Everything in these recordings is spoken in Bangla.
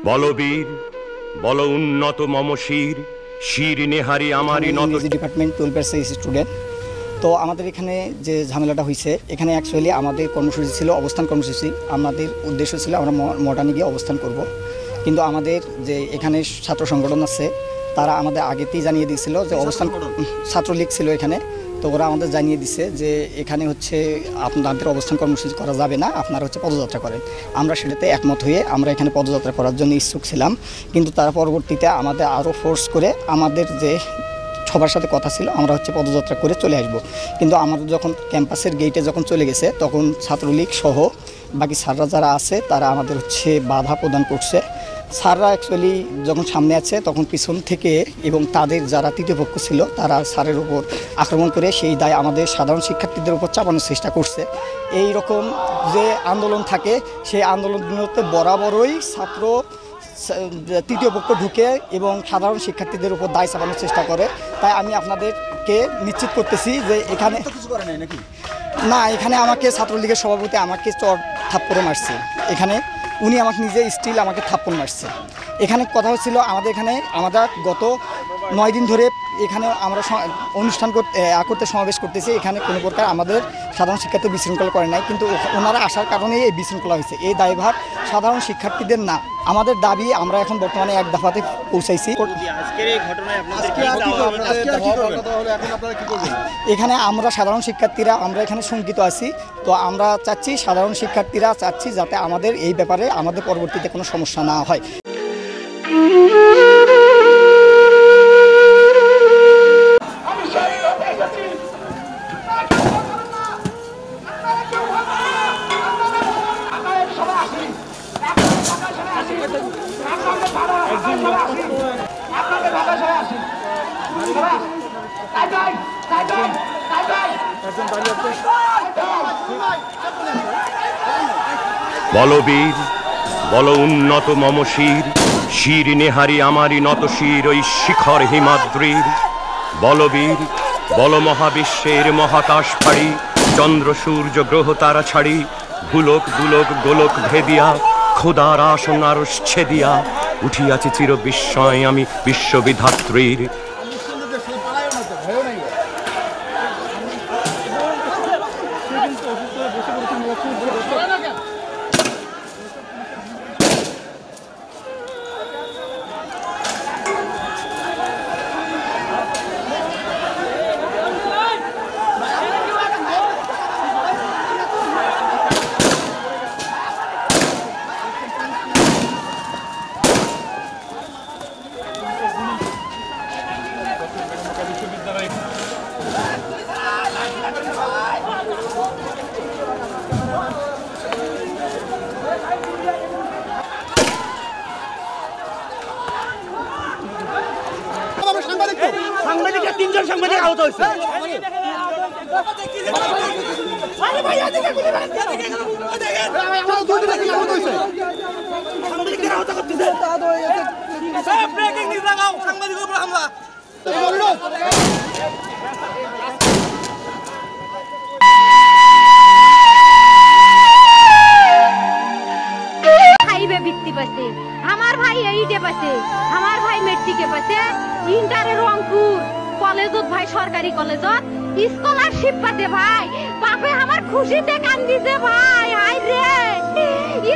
বলবীর বল উন্নত মম শির শির নেহারি আমারই নত। Department 12 student. তো আমাদের এখানে যে ঝামেলাটা হয়েছে, এখানে অ্যাকচুয়ালি আমাদের কর্মসূচি ছিল অবস্থান কর্মসূচি। আমাদের উদ্দেশ্য ছিল আমরা মডার্নে গিয়ে অবস্থান করব, কিন্তু আমাদের যে এখানে ছাত্র সংগঠন আছে তারা আমাদের আগেতেই জানিয়ে দিয়েছিল যে অবস্থান, ছাত্রলীগ ছিল এখানে। তো ওরা আমাদের জানিয়ে দিছে যে এখানে হচ্ছে আপনাদের অবস্থান কর্মসূচি করা যাবে না, আপনারা হচ্ছে পদযাত্রা করেন। আমরা সেটাতে একমত হয়ে আমরা এখানে পদযাত্রা করার জন্য ইচ্ছুক ছিলাম, কিন্তু তারা পরবর্তীতে আমাদের আরও ফোর্স করে আমাদের যে সবার সাথে কথা ছিল আমরা হচ্ছে পদযাত্রা করে চলে আসব। কিন্তু আমাদের যখন ক্যাম্পাসের গেটে যখন চলে গেছে তখন ছাত্রলীগ সহ বাকি স্যাররা যারা আছে তারা আমাদের হচ্ছে বাধা প্রদান করছে। স্যাররা অ্যাকচুয়ালি যখন সামনে আছে তখন পিছন থেকে এবং তাদের যারা তৃতীয় পক্ষ ছিল তারা স্যারের উপর আক্রমণ করে সেই দায় আমাদের সাধারণ শিক্ষার্থীদের উপর চাপানোর চেষ্টা করছে। এই রকম যে আন্দোলন থাকে সেই আন্দোলনগুলোতে বরাবরই ছাত্র তৃতীয় পক্ষ ঢুকে এবং সাধারণ শিক্ষার্থীদের উপর দায় চাপানোর চেষ্টা করে। তাই আমি আপনাদেরকে নিশ্চিত করতেছি যে এখানে কিছু করে নাই নাকি না, এখানে আমাকে ছাত্রলীগের সভাপতি আমাকে চর থাপ্পড়ে মারছে। এখানে উনি আমাকে নিজে স্টিল আমাকে থাপ্পড় মারছে। এখানে কথা হচ্ছিল আমাদের এখানে আমরা গত 9 দিন ধরে এখানে আমরা অনুষ্ঠান করতে সমাবেশ করতেছি। এখানে কোনো প্রকার আমাদের সাধারণ শিক্ষার্থী বিশৃঙ্খলা করে নাই, কিন্তু ওনারা আসার কারণেই এই বিশৃঙ্খলা হয়েছে। এই দায়ভার সাধারণ শিক্ষার্থীদের না, আমাদের দাবি আমরা এখন বর্তমানে এক দফাতে পৌঁছাইছি। এখানে আমরা সাধারণ শিক্ষার্থীরা আমরা এখানে শঙ্কিত আছি। তো আমরা চাচ্ছি সাধারণ শিক্ষার্থীরা চাচ্ছি যাতে আমাদের এই ব্যাপারে আমাদের পরবর্তীতে কোনো সমস্যা না হয়। বলবীর বল উন্নত মম শির শির নেহারি আমারই নত শির ওই শিখর হিমাদ্রির। বলবীর বল মহাবিশ্বের মহাকাশ ফাড়ি চন্দ্র সূর্য গ্রহ তারা ছাড়ি ভুলোক দুলোক গোলক ভেদিয়া খোদার আসন আরশ ছেদিয়া উঠিয়াছি চির বিস্ময় আমি বিশ্ববিধাত্রীর। সাংবাদিকরা 3 জন সাংবাদিক আহত হয়েছে। সাংবাদিকরা আহত করতেছে। ব্রেকিং নিউজ লাগাও, সাংবাদিকের উপর হামলা। আমার ভাই এইটে পাচ্ছে, আমার ভাই মেট্রিকে পাচ্ছে, ইন্টারে রংপুর কলেজত ভাই সরকারি কলেজত স্কলারশিপ পাতে ভাই। বাপে আমার খুশিতে কান্দিছে ভাই। হাই রে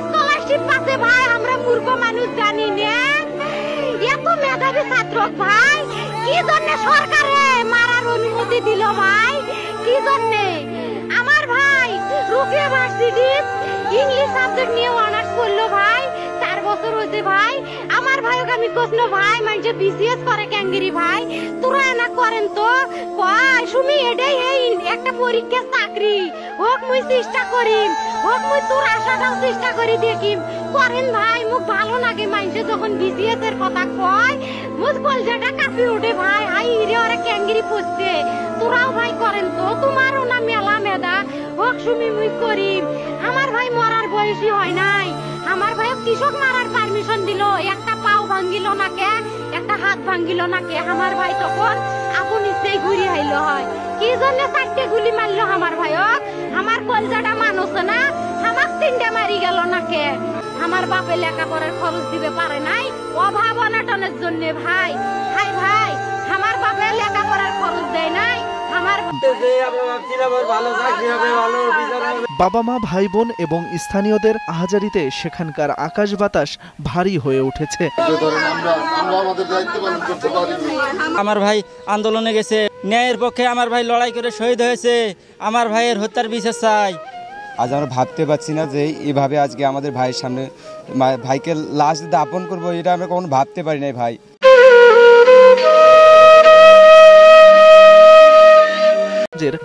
স্কলারশিপ পাতে ভাই, আমরা মূর্খ মানুষ জানি না এত মেধাবী ছাত্র ভাই কি জন্য সরকারে মারার অনুমতি দিল ভাই, কি জন্য? আমার ভাই রুকিয়া ভার্সিটি ইংলিশ সাবজেক্ট নিয়ে অনার্স করলো ভাই, 4 বছর হয়েছে ভাই। আমার ভাইকে আমি কইলো ভাই মানে বিসিএস করে ক্যাঙ্গেরি ভাই, তোরা না করেন তো কয় সুমি এটাই এই একটা পরীক্ষা চাকরি হোক মুই চেষ্টা করিম, হোক মুই তোর আশাটাও চেষ্টা করি দেখিম করেন ভাই। মুখ ভালো লাগে মাইনছে যখন বিসিএস এর কথা কয়, মুখ কলজাটা কাঁপি ওঠে ভাই। হাই রে ওরা ক্যাঙ্গেরি পড়ছে, তোরাও ভাই করেন তো, তোমারও না মেলা মেধা, হোক সুমি মুই করিম। আমার ভাই মরার বয়সী হয় নাই, আমার ভাই কৃষক মারার পারমিশন দিল, একটা পাও ভাঙ্গিল না কে, একটা হাত ভাঙ্গিল না কে। আমার ভাই তখন আপন ইচ্ছেই ঘুরি আইলো হয়, কি জন্য 4টে গুলি মারলো আমার ভাইক? আমার কলজাটা মানুষ না, আমার 3টে মারি গেল না কে? আমার বাপে লেখাপড়ার খরচ দিতে পারে নাই, অভাব অনটনের জন্য ভাই ভাই ভাই আমার বাপে লেখাপড়ার খরচ দেয় নাই। আমার বাবা মা ভাই বোন এবং স্থানীয়দের আহাজারিতে সেখানকার আকাশ বাতাস ভারী হয়ে উঠেছে। আমার ভাই আন্দোলনে গেছে, ন্যায়ের পক্ষে আমার ভাই লড়াই করে শহীদ হয়েছে, আমার ভাইয়ের হত্যার বিচার চাই। আজ আমরা ভাবতে পারছি না যে এইভাবে আজকে আমাদের ভাইয়ের সামনে ভাইকে লাশ দাপন করবো, এটা আমরা কখনো ভাবতে পারি নাই ভাই।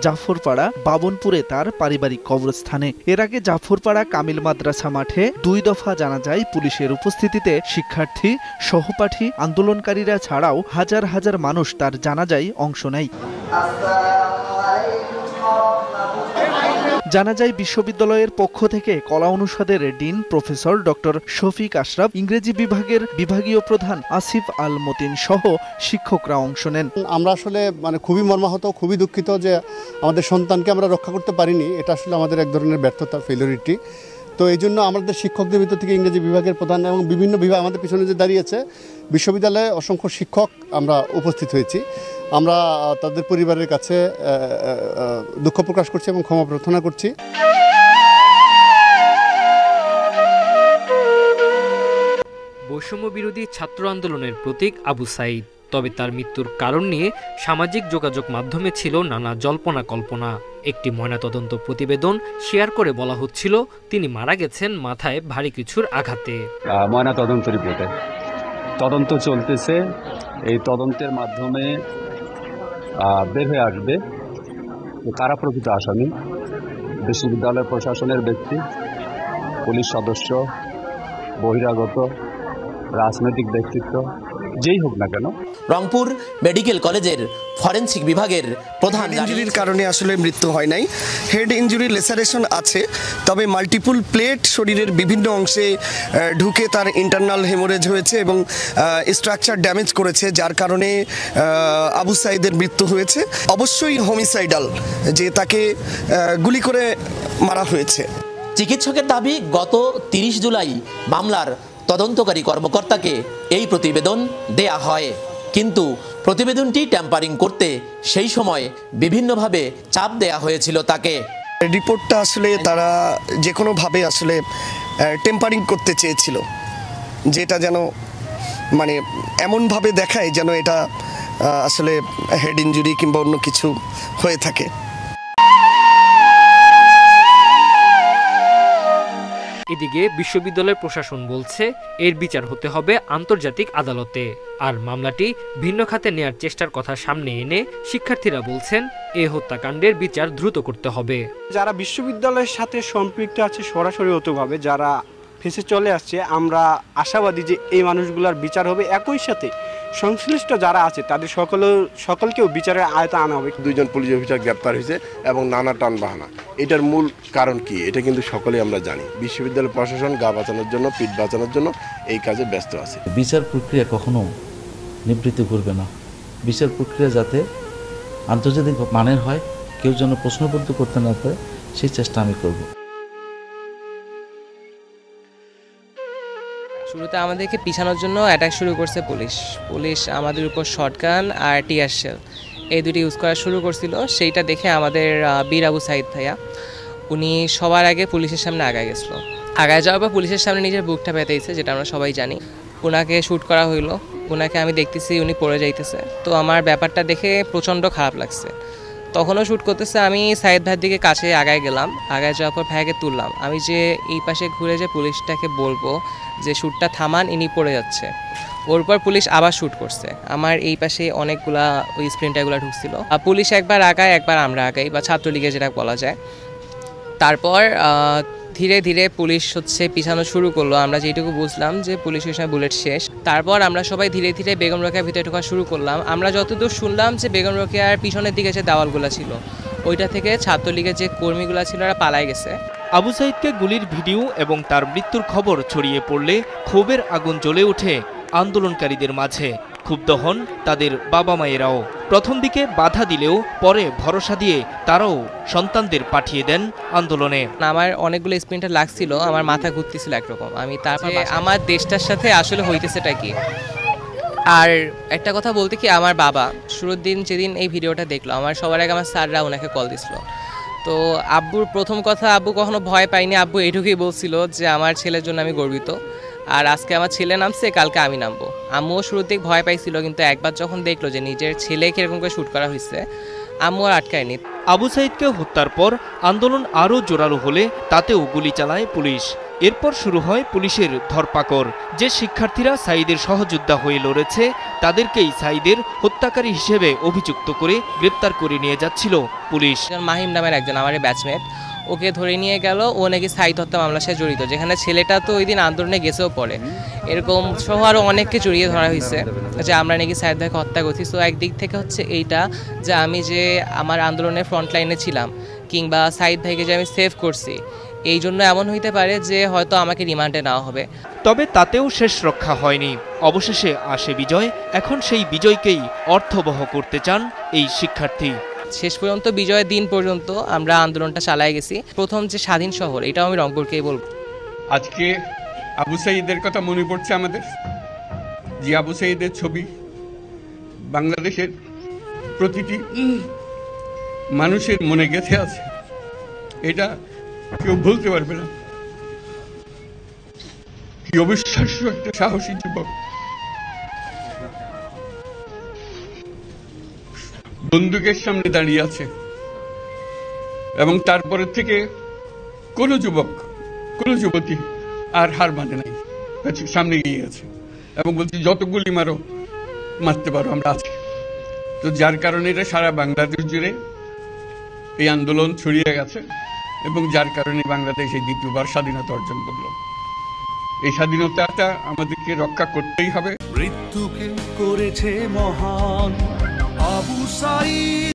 জাফরপাড়া বাবনপুরে তার পারিবারিক কবরস্থানে। এর আগে জাফরপাড়া কামিল মাদ্রাসা মাঠে 2 দফা জানাজায় পুলিশের উপস্থিতিতে শিক্ষার্থী, সহপাঠী, আন্দোলনকারীরা ছাড়াও হাজার হাজার মানুষ তার জানাজায় অংশ নেয়। জানাজায় বিশ্ববিদ্যালয়ের পক্ষ থেকে কলা অনুষদের dean professor doctor Shafiq Ashraf, ইংরেজি বিভাগের বিভাগীয় প্রধান আসিফ আল মতিন সহ শিক্ষকরা অংশ নেন। আমরা আসলে খুবই মর্মাহত, খুবই দুঃখিত যে আমাদের সন্তানকে আমরা রক্ষা করতে পারিনি। এটা আসলে আমাদের এক ধরনের ব্যর্থতা, ফেলিওরিটি। তো এই জন্য আমাদের শিক্ষকদের ভিতর থেকে ইংরেজি বিভাগের প্রধান এবং বিভিন্ন বিভাগ আমাদের পিছনে যে দাঁড়িয়েছে, বিশ্ববিদ্যালয়ে অসংখ্য শিক্ষক আমরা উপস্থিত হয়েছি। আমরা তাদের পরিবারের কাছে দুঃখ প্রকাশ করছি এবং ক্ষমা প্রার্থনা করছি। বৈষম্য বিরোধী ছাত্র আন্দোলনের প্রতীক আবু সাইদ, তবে তার মৃত্যুর কারণ নিয়ে সামাজিক যোগাযোগ মাধ্যমে ছিল নানা জল্পনা কল্পনা। একটি ময়নাতদন্ত প্রতিবেদন শেয়ার করে বলা হচ্ছিল তিনি মারা গেছেন মাথায় ভারী কিছুর আঘাতে। ময়নাতদন্ত রিপোর্টে তদন্ত চলতেছে, এই তদন্তের মাধ্যমে বের হয়ে আসবে কারা প্রকৃত আসামি। বিশ্ববিদ্যালয় প্রশাসনের ব্যক্তি, পুলিশ সদস্য, বহিরাগত, রাজনৈতিক ব্যক্তিত্ব, যেই হোক না কেন। রংপুর মেডিকেল কলেজের ফরেনসিক বিভাগের প্রধান ইনজুরির কারণে আসলে মৃত্যু হয় নাই। হেড ইনজুরি, লেসারেশন আছে, তবে মাল্টিপল প্লেট শরীরের বিভিন্ন অংশে ঢুকে তার ইন্টারনাল হেমোরেজ হয়েছে এবং স্ট্রাকচার ড্যামেজ করেছে, যার কারণে আবু সাইদের মৃত্যু হয়েছে। অবশ্যই হোমিসাইডাল, যে তাকে গুলি করে মারা হয়েছে। চিকিৎসকের দাবি, গত 30 জুলাই মামলার তদন্তকারী কর্মকর্তাকে এই প্রতিবেদন দেয়া হয়, কিন্তু প্রতিবেদনটি ট্যাম্পারিং করতে সেই সময় বিভিন্নভাবে চাপ দেয়া হয়েছিল তাকে। রিপোর্টটা আসলে তারা যে কোনোভাবে আসলে টেম্পারিং করতে চেয়েছিল, যেটা যেন এমনভাবে দেখায় যেন এটা আসলে হেড ইনজুরি কিংবা অন্য কিছু হয়ে থাকে। এদিকে বিশ্ববিদ্যালয় প্রশাসন বলছে এর বিচার হতে হবে আন্তর্জাতিক আদালতে। আর মামলাটি ভিন্ন খাতে নেয়ার চেষ্টার কথা সামনে এনে শিক্ষার্থীরা বলছেন এ হত্যাকাণ্ডের বিচার দ্রুত করতে হবে। যারা বিশ্ববিদ্যালয়ের সাথে সম্পৃক্ত আছে সরাসরি হতভাবে, যারা ফেসে চলে আসছে, আমরা আশাবাদী যে এই মানুষগুলোর বিচার হবে। একই সাথে সংশ্লিষ্ট যারা আছে তাদের সকলকেও বিচারের আয়তা আনা হবে। 2 জন পুলিশ অফিসার গ্রেপ্তার হয়েছে এবং নানা টানবাহানা। এটার মূল কারণ কি, এটা কিন্তু সকলেই আমরা জানি। বিশ্ববিদ্যালয় প্রশাসন গা বাঁচানোর জন্য, পিঠ বাঁচানোর জন্য এই কাজে ব্যস্ত আছে। বিচার প্রক্রিয়া কখনো নিবৃত্তি করবে না। বিচার প্রক্রিয়া যাতে আন্তর্জাতিক মানের হয়, কেউ যেন প্রশ্নবদ্ধ করতে না পারে, সেই চেষ্টা আমি করব। শুরুতে আমাদেরকে পিছানোর জন্য অ্যাটাক শুরু করছে পুলিশ আমাদের উপর শটগান আর টিয়ার শেল এই দুটি ইউজ করা শুরু করছিল। সেইটা দেখে আমাদের বীর আবু সাইদ ভাইয়া উনি সবার আগে পুলিশের সামনে আগায় গেছিল। আগায় যাওয়ার পর পুলিশের সামনে নিজের বুকটা পেতেছে, যেটা আমরা সবাই জানি। ওনাকে শ্যুট করা হইলো, ওনাকে আমি দেখতেছি উনি পড়ে যাইতেছে। তো আমার ব্যাপারটা দেখে প্রচণ্ড খারাপ লাগছে। তখনও শ্যুট করতেছে, আমি সাইদ ভাইয়ের দিকে কাছে আগায় গেলাম। আগায় যাওয়ার পর ভাইয়াকে তুললাম। আমি যে এই পাশে ঘুরে যে পুলিশটাকে বলবো যে শ্যুটটা থামান, ইনি পড়ে যাচ্ছে। ওর পর পুলিশ আবার শ্যুট করছে। আমার এই পাশে অনেকগুলা ওই স্প্রিন্টারগুলো ঢুকছিল। পুলিশ একবার আগায়, একবার আমরা আগাই, বা ছাত্রলীগে যেটা বলা যায়। তারপর ধীরে ধীরে পুলিশ পিছানো শুরু করলো। আমরা যেটুকু বুঝলাম যে পুলিশের সময় বুলেট শেষ। তারপর আমরা সবাই ধীরে ধীরে বেগম রোকেয়ার ভিতরে ঢোকা শুরু করলাম। আমরা যতদূর শুনলাম যে বেগম রোকেয়ার পিছনের দিকে যে দেওয়ালগুলো ছিল, ওইটা থেকে ছাত্রলীগের যে কর্মীগুলো ছিল ওরা পালায় গেছে। আবু সাইদকে গুলির ভিডিও এবং তার মৃত্যুর খবর ছড়িয়ে পড়লে ক্ষোভের আগুন জ্বলে ওঠে আন্দোলনকারীদের মাঝে। ক্ষুব্ধ হন তাদের বাবা মায়েরাও। প্রথম দিকে বাধা দিলেও পরে ভরসা দিয়ে তারাও সন্তানদের পাঠিয়ে দেন আন্দোলনে। আমার অনেকগুলো স্প্রিন্টার লাগছিল, আমার মাথা ঘুরতেছিল একরকম। আমি তারপর আমার দেশটার সাথে আসলে হইতেছেটা কি। আর একটা কথা বলতে কি, আমার বাবা শুরুর দিন যেদিন এই ভিডিওটা দেখলো, আমার সবার আগে আমার স্যাররা ওনাকে কল দিছিল। তো আব্বুর প্রথম কথা, আব্বু কখনো ভয় পাইনি, আব্বু এটুকুই বলছিল যে আমার ছেলের জন্য আমি গর্বিত, আর আজকে আমার ছেলে নামছে, কালকে আমি নামবো। আম্মুও শুরুর দিকে ভয় পাইছিল, কিন্তু একবার যখন দেখলো যে নিজের ছেলে কিরকম করে শ্যুট করা হয়েছে, আম্মু আর আটকায়নি। আবু সাইদকে হত্যার পর আন্দোলন আরও জোরালো হলে তাতেও গুলি চালায় পুলিশ। এরপর শুরু হয় পুলিশের ধরপাকড়। যে শিক্ষার্থীরা সাইদের সহযোদ্ধা হয়ে লড়েছে তাদেরকেই সাইদের হত্যাকারী হিসেবে অভিযুক্ত করে গ্রেপ্তার করে নিয়ে যাচ্ছিল পুলিশ। মাহিম নামের একজন আমার ব্যাচমেট, ওকে ধরে নিয়ে গেল, ও নাকি সাইদ হত্যা মামলার সাথে জড়িত, যেখানে ছেলেটা তো ওই দিন আন্দোলনে গেছেও পড়ে। এরকম সহ আরও অনেককে জড়িয়ে ধরা হয়েছে যে আমরা নাকি সাইদ ভাইকে হত্যা করছি। সো একদিক থেকে হচ্ছে এইটা যে আমি যে আমার আন্দোলনের ফ্রন্ট লাইনে ছিলাম, কিংবা সাইদ ভাইকে যে আমি সেভ করছি, এই জন্য এমন হইতে পারে যে হয়তো আমাকে রিমান্ডে নেওয়া হবে। তবে তাতেও শেষ রক্ষা হয়নি। অবশেষে আসে বিজয়। এখন সেই বিজয়কেই অর্থবহ করতে চান এই শিক্ষার্থী। শেষ পর্যন্ত বিজয়ের দিন পর্যন্ত আমরা আন্দোলনটা চালাই গেছি। প্রথম যে স্বাধীন শহর, এটাও আমি রংপুরকেই বলবো। আজকে আবু সাঈদের কথা মনে পড়ছে আমাদের, যে আবু সাঈদের ছবি বাংলাদেশের প্রতিটি মানুষের মনে গেঁথে আছে, এটা কেউ ভুলতে পারবে না। কি অবিশ্বাস্য একটা সাহসী যুবক, বন্দুকের সামনে দাঁড়িয়ে আছে, এবং তারপরে থেকে কোনো যুবক, কোনো যুবতী আর হার মানে নাই, সামনে গিয়ে গেছে এবং বলছি যত গুলি মারো, মারতে পারো, আমরা আছি। তো যার কারণে এটা সারা বাংলাদেশ জুড়ে এই আন্দোলন ছড়িয়ে গেছে, এবং যার কারণে বাংলাদেশ এই দ্বিতীয়বার স্বাধীনতা অর্জন করলো। এই স্বাধীনতাটা আমাদেরকে রক্ষা করতেই হবে। মৃত্যুকে করেছে মহান আবু সাঈদ।